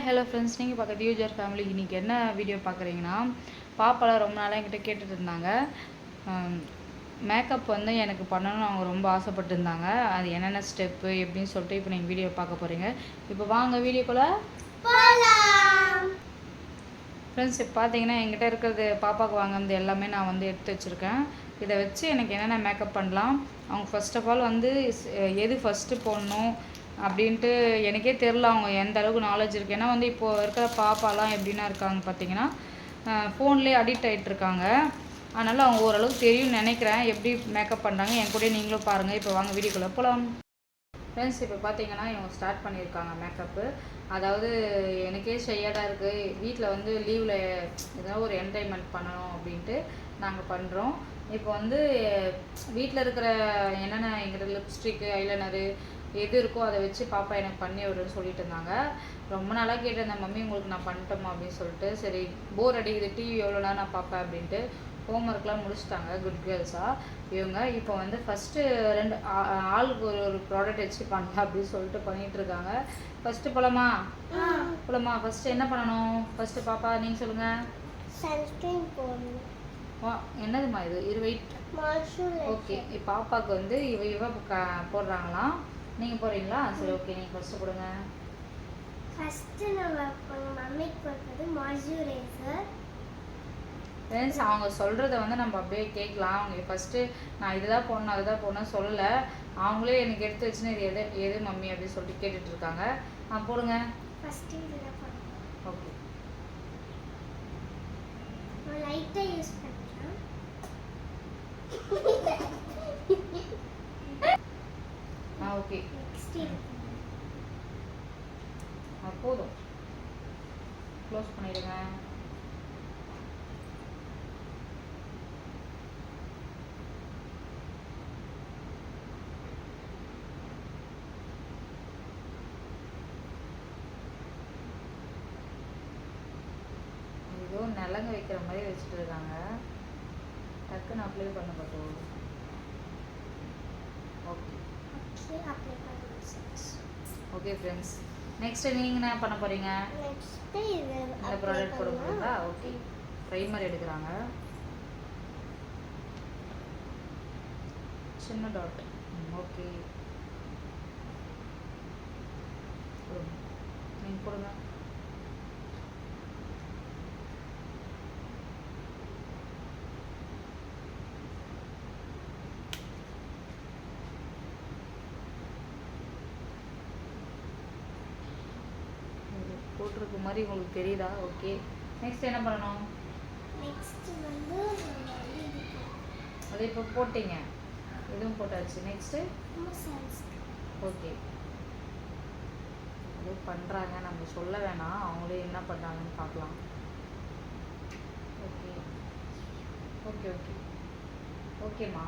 Hello friends, நீங்கள் பார்க்குறது user family. இன்றைக்கி என்ன வீடியோ பார்க்குறீங்கன்னா, பாப்பாலாம் ரொம்ப நாளாக என்கிட்ட கேட்டுட்டு இருந்தாங்க. மேக்கப் வந்து எனக்கு பண்ணணும்னு அவங்க ரொம்ப ஆசைப்பட்டு இருந்தாங்க. அது என்னென்ன ஸ்டெப்பு எப்படின்னு சொல்லிட்டு இப்போ நீங்கள் வீடியோ பார்க்க போகிறீங்க. இப்போ வாங்க வீடியோக்குள்ளே ஃப்ரெண்ட்ஸ். இப்போ பார்த்தீங்கன்னா என்கிட்ட இருக்கிறது பாப்பாவுக்கு வாங்கினது எல்லாமே நான் வந்து எடுத்து வச்சுருக்கேன். இதை வச்சு எனக்கு என்னென்ன மேக்கப் பண்ணலாம், அவங்க ஃபர்ஸ்ட் ஆஃப் ஆல் வந்து எது ஃபஸ்ட்டு போடணும் அப்படின்ட்டு எனக்கே தெரில அவங்க எந்த அளவுக்கு நாலேஜ் இருக்குது. ஏன்னா வந்து இப்போது இருக்கிற பாப்பாலாம் எப்படின்னா இருக்காங்க பார்த்தீங்கன்னா, ஃபோன்லேயே அடிக்ட் ஆகிட்டுருக்காங்க. அதனால் அவங்க ஓரளவுக்கு தெரியும்னு நினைக்கிறேன் எப்படி மேக்கப் பண்ணுறாங்க. என் கூட நீங்களும் பாருங்கள். இப்போ வாங்க வீடியோக்குள்ளே போகலாம் ஃப்ரெண்ட்ஸ். இப்போ பார்த்தீங்கன்னா இவங்க ஸ்டார்ட் பண்ணியிருக்காங்க மேக்கப்பு. அதாவது எனக்கே ஷையடாக இருக்குது. வீட்டில் வந்து லீவில் ஏதாவது ஒரு என்டர்டைன்மெண்ட் பண்ணணும் அப்படின்ட்டு நாங்கள் பண்ணுறோம். இப்போ வந்து வீட்டில் இருக்கிற என்னென்ன எங்கிட்ட லிப்ஸ்டிக்கு, ஐலைனரு எது இருக்கோ அதை வச்சு பாப்பா எனக்கு பண்ணி விடுன்னு சொல்லிட்டு இருந்தாங்க. ரொம்ப நாளாக கேட்டிருந்தேன், மம்மி உங்களுக்கு நான் பண்ணிட்டோமா அப்படின்னு சொல்லிட்டு. சரி, போர் அடிக்குது, டிவி எவ்வளோ நேரம் நான் பார்ப்பேன் அப்படின்ட்டு. ஹோம்ஒர்க்லாம் முடிச்சிட்டாங்க குட் கேர்ள்ஸாக இவங்க. இப்போ வந்து ஃபஸ்ட்டு ரெண்டு ஆளுக்கு ஒரு ப்ராடக்ட் வச்சு பண்ணலாம் அப்படின்னு சொல்லிட்டு பண்ணிகிட்ருக்காங்க. ஃபஸ்ட்டு போலாமா? ஃபஸ்ட்டு என்ன பண்ணணும்? ஃபஸ்ட்டு பாப்பா நீங்கள் சொல்லுங்கள். சன்ஸ்கிரீன் போடணும். என்னதுமா இது வெயிட். ஓகே, பாப்பாவுக்கு வந்து இவ போடுறாங்களாம். நீங்கள் போடுறீங்களா? சரி, ஓகே, நீங்கள் ஃபஸ்ட்டு கொடுங்க. ஃபஸ்ட்டு நம்ம மம்மிக்கு போடுறது மாய்ஸ்சரைசர். ஃப்ரெண்ட்ஸ், அவங்க சொல்கிறத வந்து நம்ம அப்படியே கேட்கலாம். அவங்க ஃபஸ்ட்டு நான் இதுதான் போடணும் அதுதான் போடணும் சொல்லலை. அவங்களே எனக்கு எடுத்து வச்சுன்னு இது எது மம்மி அப்படின்னு சொல்லிட்டு கேட்டுட்ருக்காங்க. போடுங்க. ஃபஸ்ட்டு இதெல்லாம் போடணும். ஓகே, லைட்டாக யூஸ் பண்ணுறேன். ஓகே, நெக்ஸ்ட் போதும். க்ளோஸ் பண்ணிடுங்க. ஏதோ நிலங்க வைக்கிற மாதிரி வச்சுட்டு இருக்காங்க. டக்குன்னு அப்ளை பண்ண பார்த்தோம். ஓகே அப்ளை பண்ணிடுச்சு. ஓகே ஃப்ரெண்ட்ஸ், நெக்ஸ்ட்டு நீங்கள் என்ன பண்ண போகிறீங்க? நெக்ஸ்ட்டு இந்த ப்ராடக்ட் போட போகிறீங்களா? ஓகே, ப்ரைமர் எடுக்கிறாங்க. சின்ன டாட். ஓகே, நீங்கள் போடுங்க. போட்டிருக்க மாதிரி உங்களுக்கு தெரியுதா? ஓகே, நெக்ஸ்ட் என்ன பண்ணணும்? நெக்ஸ்ட் வந்து அதை இப்போ போட்டிங்க, இதுவும் போட்டாச்சு. நெக்ஸ்ட்டு ஓகே, அது பண்ணுறாங்க, நம்ம சொல்ல வேணாம், அவங்களே என்ன பண்ணுறாங்கன்னு பார்க்கலாம். ஓகே ஓகே ஓகே ஓகேம்மா.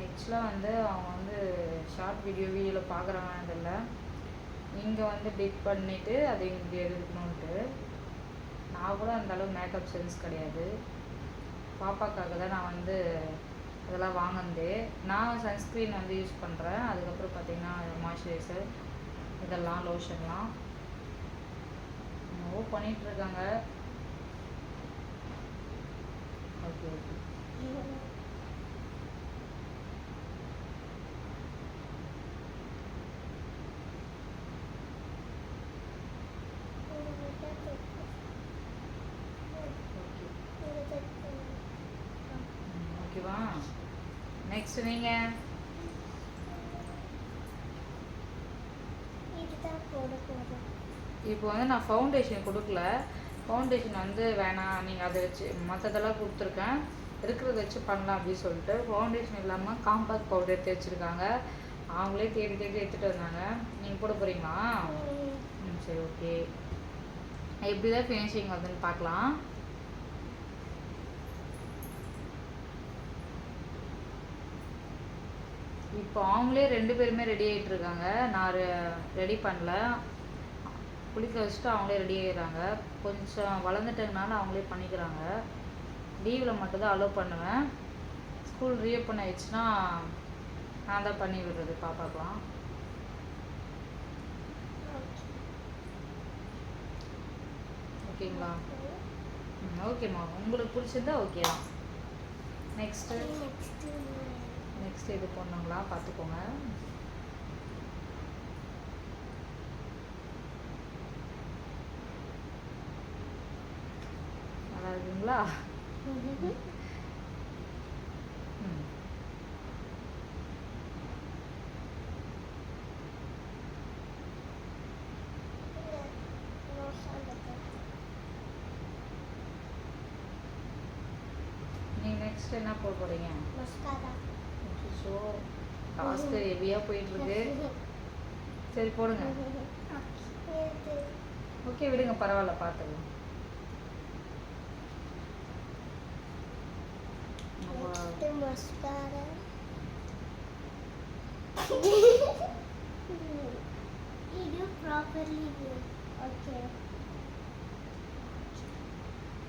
ஆக்சுவலாக வந்து அவங்க வந்து ஷார்ட் வீடியோவில் பார்க்குறாங்கன்னு இல்லை, இங்கே வந்து டிக் பண்ணிவிட்டு அதை இங்கே எடுக்கணுன்ட்டு. நான் கூட அந்தளவு மேக்கப் சென்ஸ் கிடையாது. பாப்பாக்காக தான் நான் வந்து அதெல்லாம் வாங்கினதே. நான் சன்ஸ்க்ரீன் வந்து யூஸ் பண்ணுறேன். அதுக்கப்புறம் பார்த்திங்கன்னா மாய்ஸ்சரைசர், இதெல்லாம் லோஷன்லாம் என்னவோ பண்ணிகிட்ருக்காங்க. ஓகே ஓகே ஓகேவா. நெக்ஸ்ட் நீங்கள் இப்போ வந்து நான் ஃபவுண்டேஷன் கொடுக்கல. ஃபவுண்டேஷன் வந்து வேணாம், நீங்கள் அதை வச்சு மற்றதெல்லாம் கொடுத்துருக்கேன், இருக்கிறத வச்சு பண்ணலாம் அப்படின்னு சொல்லிட்டு ஃபவுண்டேஷன் இல்லாமல் காம்பாக்ட் பவுடர் எடுத்து வச்சுருக்காங்க. அவங்களே தேடி தேடி எடுத்துகிட்டு வந்தாங்க. நீங்கள் போட போகிறீங்களா? சரி, ஓகே. எப்படி தான் ஃபினிஷிங் வருதுன்னு பார்க்கலாம். இப்போ அவங்களே 2 பேருமே ரெடி ஆகிட்டு இருக்காங்க. நான் ரெடி பண்ணல, குளிக்க வச்சுட்டு அவங்களே ரெடி ஆகிடுறாங்க. கொஞ்சம் வளர்ந்துட்டதுனால அவங்களே பண்ணிக்கிறாங்க. லீவில் மட்டும்தான் அலோவ் பண்ணுவேன். ஸ்கூல் ரீஓப்பன் ஆயிடுச்சுன்னா நான் தான் பண்ணி விடுறது பாப்பாக்கெலாம். ஓகேங்களா? ஓகேம்மா, உங்களுக்கு பிடிச்சிருந்தா ஓகே தான். நெக்ஸ்ட்டு இது பண்ணுங்களா பார்த்துக்கோங்க. நல்லா இருக்குங்களா? நீங்கள் நெக்ஸ்ட் என்ன போட போகிறீங்க? ஸோ டாஸ்க்கு ஹெவியாக போயிட்டுருக்கு. சரி போடுங்க. ஓகே விடுங்க, பரவாயில்ல, பார்த்துக்கலாம்.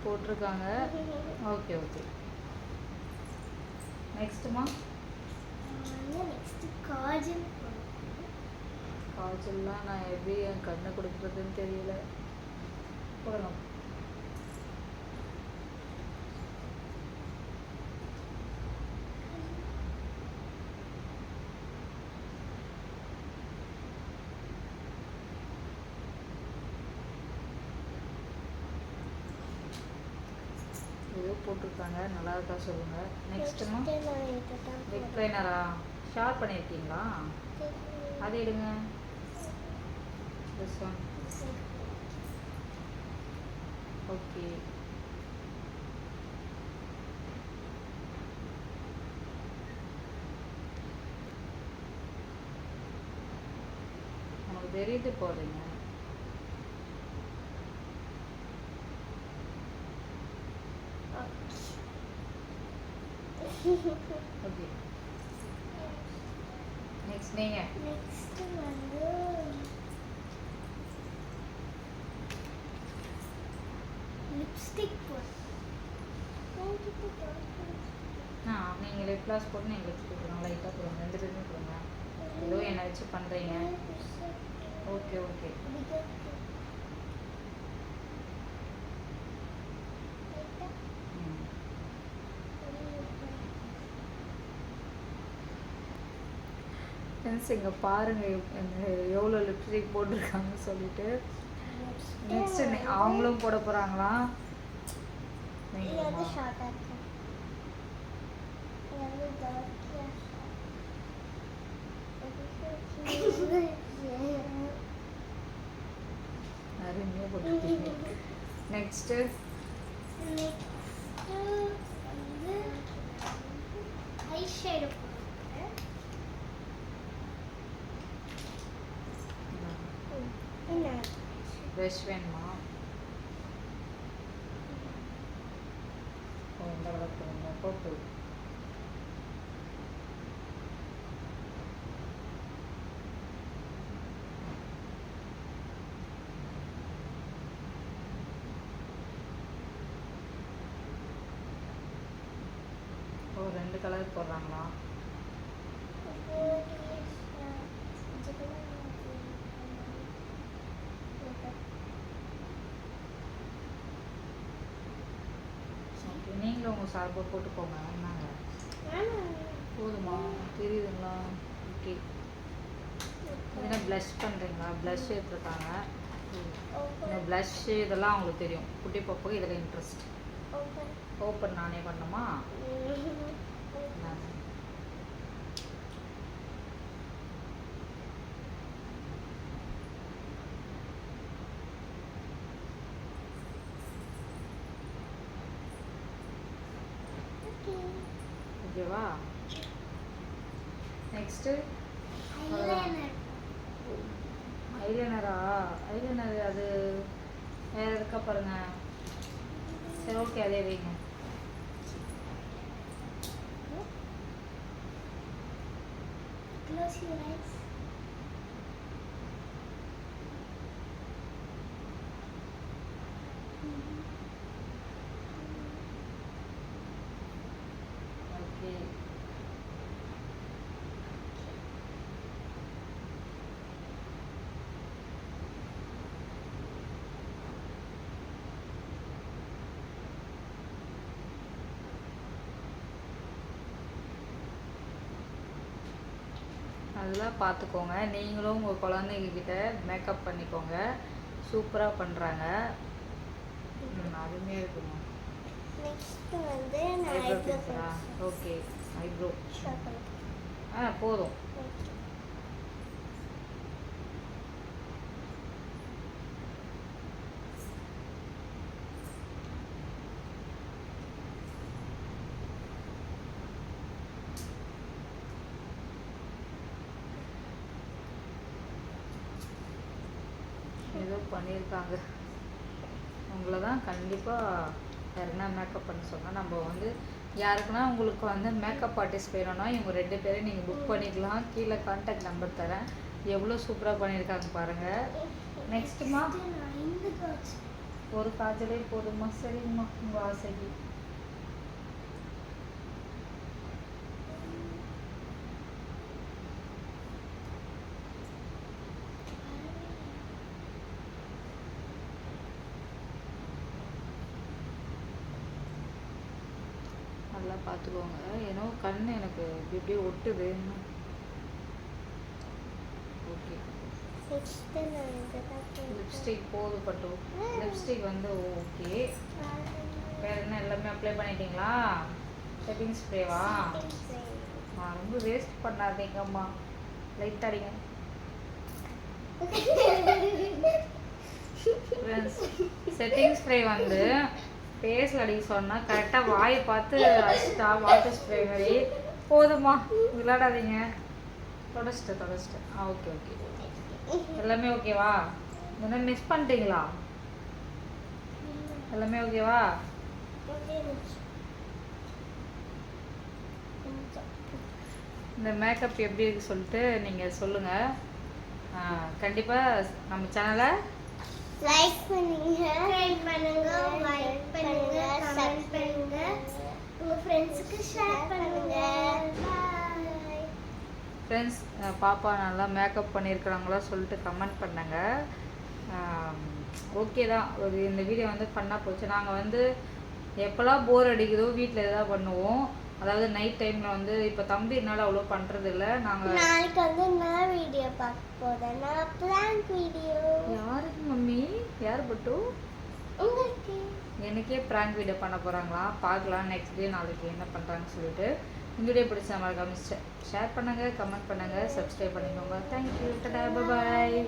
போட்டிருக்காங்க. Okay okay. நெக்ஸ்ட்டுமா? காய்ச்சல்லாம் நான் எப்படி என் கண்ணை கொடுக்குறதுன்னு தெரியல. போடுங்க. ஏதோ போட்டிருக்காங்க, நல்லா இருக்கா சொல்லுங்கள். நெக்ஸ்ட்டுமா? லிப் லைனரா ஷேர் பண்ணியிருக்கீங்களா? அது எடுங்க. This one. ஓகே. உங்களுக்கு தெரியுது போடுறீங்க. ஓகே. நெக்ஸ்ட் நீங்கள். லிப்ஸ்டிக் நீங்கள் லிப் கிளாஸ் போட்டு நீங்கள் லிப்ஸ்டிக் கொடுங்க. லைட்டாக கொடுங்க, 2 பேருமே கொடுங்க. ஏதோ என்னை வச்சு பண்ணுறீங்க. Okay okay. ஃப்ரெண்ட்ஸ் இங்கே பாருங்கள் எவ்வளோ லிப்ஸ்டிக் போட்டிருக்காங்கன்னு சொல்லிட்டு. நெக்ஸ்ட் அவங்களும் போட போகிறாங்களா? நிறைய போட்டுருக்கீங்க. நெக்ஸ்ட்டு ஐஷேடோ ப்ரஷ் வேணுமா? இந்த கலர் போடுங்க. போட்டு ஓ 2 கலர் போடுறாங்களா? நீங்களும் உங்கள் சார்பை போட்டு போங்க. என்னங்க போதுமா? தெரியுதுங்களா? ஓகே. இதெல்லாம் ப்ளஷ் பண்ணுறீங்களா? ப்ளஷ் எடுத்துருக்காங்க. இந்த ப்ளஷ்ஷு இதெல்லாம் அவங்களுக்கு தெரியும். குட்டி பாப்பாவுக்கு இதில் இன்ட்ரெஸ்ட். ஓப்பன் நானே பண்ணணுமா? ஓகேவா? நெக்ஸ்ட்டு ஐலைனரா? ஐலைனர் அது வேறு இருக்கா பாருங்க. சரி ஓகே, அதே வைங்க. Close your eyes. அதெல்லாம் பார்த்துக்கோங்க. நீங்களும் உங்கள் குழந்தைங்கக்கிட்ட மேக்கப் பண்ணிக்கோங்க. சூப்பராக பண்ணுறாங்க. அருமையாக இருக்குமா. நெக்ஸ்ட் வந்து நான் ஐப்ரோ ஐப்ரோ பென்சிலா? Okay, eyebrow. ஷார்ப் பண்ணிக்கிறேன். போதும். ஏதோ பண்ணியிருக்காங்க. உங்களை தான் கண்டிப்பாக யாருன்னா மேக்கப் பண்ண சொன்னால் நம்ம வந்து யாருக்குன்னா உங்களுக்கு வந்து மேக்கப் ஆர்டிஸ்ட் வேணும்னா இவங்க 2 பேரையும் நீங்கள் புக் பண்ணிக்கலாம். கீழே கான்டாக்ட் நம்பர் தரேன். எவ்வளோ சூப்பராக பண்ணியிருக்காங்க பாருங்கள். நெக்ஸ்ட்டுமா நான் இந்த காட்சி ஒரு காஜலே போதுமா? சரிங்கம்மா, உங்கள் ஆசைக்கு. நல்லா பார்த்துக்கோங்க. ஏன்னா கண் எனக்கு இப்படி ஒட்டுது. ஓகே, நெக்ஸ்ட் நான் இந்த காட்சி லிப்ஸ்டிக் போதும் பட்டு. லிப்ஸ்டிக் வந்து ஓகே. வேறு என்ன எல்லாமே அப்ளை பண்ணிட்டீங்களா? செட்டிங் ஸ்ப்ரேவா? ரொம்ப வேஸ்ட் பண்ணாதீங்கம்மா. லைட் அடிங்க. செட்டிங் ஸ்ப்ரே வந்து ஃபேஸில் அடிக்க சொன்னால் கரெக்டாக வாயை பார்த்து அடிச்சிட்டா வாட்டர் ஸ்ப்ரே மாதிரி. போதுமா, விளையாடாதீங்க. தொடச்சிட்டேன். ஓகே. எல்லாமே ஓகேவா? என்ன மிஸ் பண்ணிட்டீங்களா? எல்லாமே ஓகேவா? இந்த மேக்கப் எப்படி இருக்கு சொல்லிட்டு நீங்கள் சொல்லுங்கள். கண்டிப்பாக நம்ம சேனலை லைக் பண்ணுங்க, ஷேர் பண்ணுங்க, லைக் பண்ணுங்க, கமெண்ட் பண்ணுங்க, உங்க ஃப்ரெண்ட்ஸ்க்கு ஷேர் பண்ணுங்க. பை. ஃப்ரெண்ட்ஸ், பாப்பா நல்லா மேக்கப் பண்ணியிருக்கிறாங்களா சொல்லிட்டு கமெண்ட் பண்ணுங்க. ஓகே தான். இந்த வீடியோ வந்து ஃபன்னாக போச்சு. நாங்கள் வந்து எப்போல்லாம் போர் அடிக்குதோ வீட்டில் எதாவது பண்ணுவோம். அதாவது நைட் டைமில் வந்து இப்போ தம்பினால அவ்வளோ பண்ணுறதில்ல. நாங்கள் நாளைக்கு வந்து நான் வீடியோ பார்க்க போறேன். நான் பிராங்க் வீடியோ. யாருக்கு மம்மி? யார் பட்டு? உங்களுக்கு எனக்கே ப்ராங்க் வீடியோ பண்ண போகிறாங்களா? பார்க்கலாம் நெக்ஸ்ட் டே நாளைக்கு என்ன பண்ணுறாங்கன்னு சொல்லிட்டு. இந்த வீடியோ பிடிச்ச மறக்காம ஷேர் பண்ணுங்கள், கமெண்ட் பண்ணுங்கள், சப்ஸ்கிரைப் பண்ணிக்கோங்க. தேங்க்யூ. டாடா, பாய்.